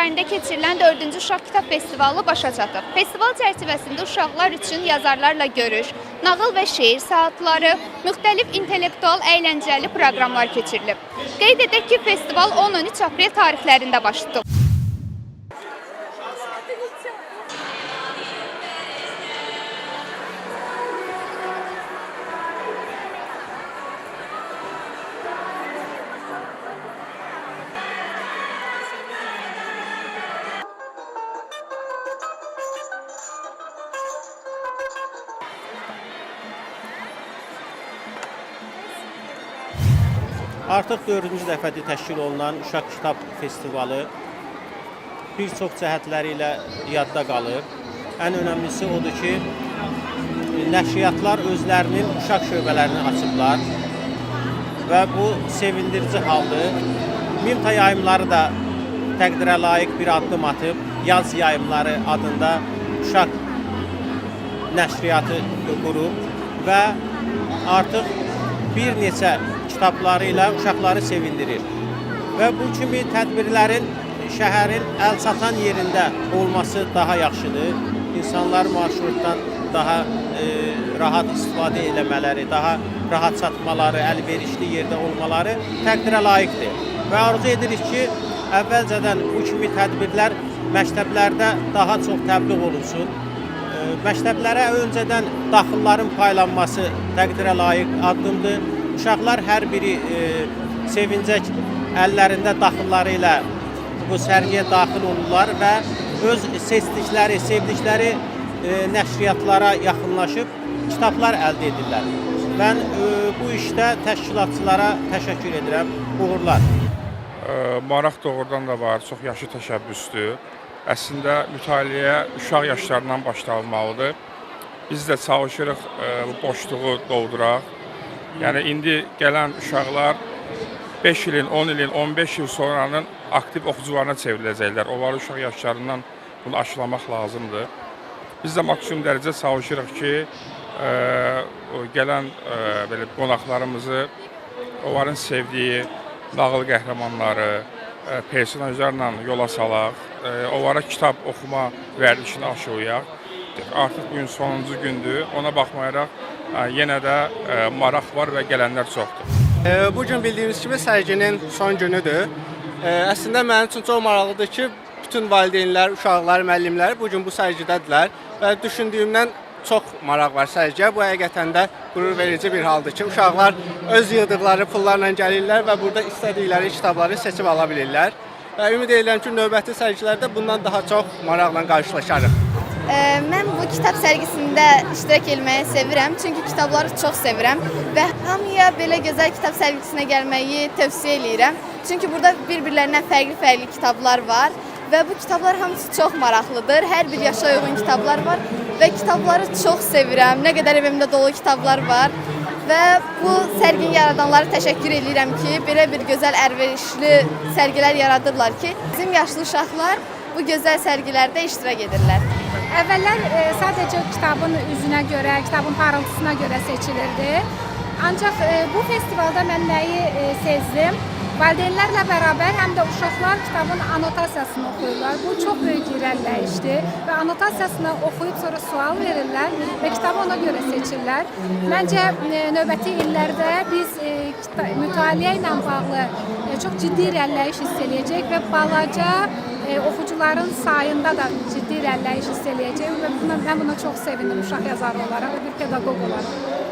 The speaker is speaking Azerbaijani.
şəhərində keçirilən 4-cü Uşaq Kitab Festivalı başa çatıb. Festival çərçivəsində uşaqlar üçün yazarlarla görüş, nağıl və şeir saatları, müxtəlif intellektual əyləncəli proqramlar keçirilib. Qeyd edək ki, festival 10-13 aprel tarixlərində baş tutub. Artıq 4-cü dəfədir təşkil olunan Uşaq Kitab Festivalı bir çox cəhətləri ilə yadda qalır. Ən önəmlisi odur ki, nəşriyyatlar özlərinin uşaq şöbələrini açıblar və bu sevindirici haldır. Mimta yayımları da təqdirə layiq bir addım atıb, Yaz Yayımları adında uşaq nəşriyyatı qurub və artıq bir neçə kitabları ilə uşaqları sevindirir. Və bu kimi tədbirlərin şəhərin əl çatan yerində olması daha yaxşıdır. İnsanlar marşrutdan daha rahat istifadə eləmələri, daha rahat çatmaları, əlverişli yerdə olmaları təqdirə layiqdir. Və arzu edirik ki, əvvəlcədən bu kimi tədbirlər məktəblərdə daha çox təbliğ olunsun. Məktəblərə öncədən daxılların paylanması təqdirə layiq addımdır. Uşaqlar hər biri sevincək əllərində daxılları ilə bu sərgiyə daxil olurlar və öz seçdikləri, sevdikləri nəşriyyatlara yaxınlaşıb kitablar əldə edirlər. Mən bu işdə təşkilatçılara təşəkkür edirəm. Uğurlar. Maraq doğrudan da var, çox yaxşı təşəbbüsdür. Əslində mütaliəyə uşaq yaşlarından başlanmalıdır. Biz də çalışırıq bu boşluğu dolduraq. Yəni indi gələn uşaqlar 5 ilin, 10 ilin, 15 il sonranın aktiv oxucularına çevriləcəklər. Onları uşaq yaşlarından bunu aşılamaq lazımdır. Biz də maksimum dərəcə çalışırıq ki, gələn belə qonaqlarımızı onların sevdiyi nağıl qəhrəmanları, personajlarla yola salaq, onlara kitab oxuma vərdişini aşılayaq. Artıq bugün sonuncu gündür, ona baxmayaraq yenə də maraq var və gələnlər çoxdur. Bugün bildiyimiz kimi sərginin son günüdür. Əslində mənim üçün çox maraqlıdır ki, bütün valideynlər, uşaqlar, müəllimlər bugün bu sərgidədirlər və düşündüyümdən çox maraq var sərgiyə. Bu həqiqətən də qürur verici bir haldır ki, uşaqlar öz yığdıqları pullarla gəlirlər və burada istədikləri kitabları seçib ala bilirlər. Və ümid edirəm ki, növbəti sərgilərdə bundan daha çox maraqla qarşılaşarıq. Mən bu kitab sərgisində iştirak etməyi sevirəm, çünki kitabları çox sevirəm və hamıya belə gözəl kitab sərgisinə gəlməyi tövsiyə edirəm. Çünki burada bir-birlərindən fərqli kitablar var və bu kitablar hamısı çox maraqlıdır. Hər bir yaşa uyğun kitablar var və kitabları çox sevirəm. Nə qədər evimdə dolu kitablar var və bu sərgini yaradanlara təşəkkür edirəm ki, belə bir gözəl əlverişli sərgilər yaradırlar ki, bizim yaşlı uşaqlar bu gözəl sərgilərdə iştirak edirlər. Əvvəllər sadəcə kitabın üzünə görə, kitabın parıltısına görə seçilirdi. Ancaq bu festivalda mən nəyi sezdim? Valideynlərlə bərabər həm də uşaqlar kitabın anotasiyasını oxuyurlar. Bu çox böyük irəliləyişdir və anotasiyasını oxuyub sonra sual verirlər və kitabı ona görə seçirlər. Məncə növbəti illərdə biz mütaliə ilə bağlı çox ciddi irəliləyiş hiss eləyəcək və balaca oxucuların sayında da ciddi irəliləyiş hiss eləyəcək və mən buna çox sevindim uşaq yazarı olaraq və bir pedaqoq olaraq.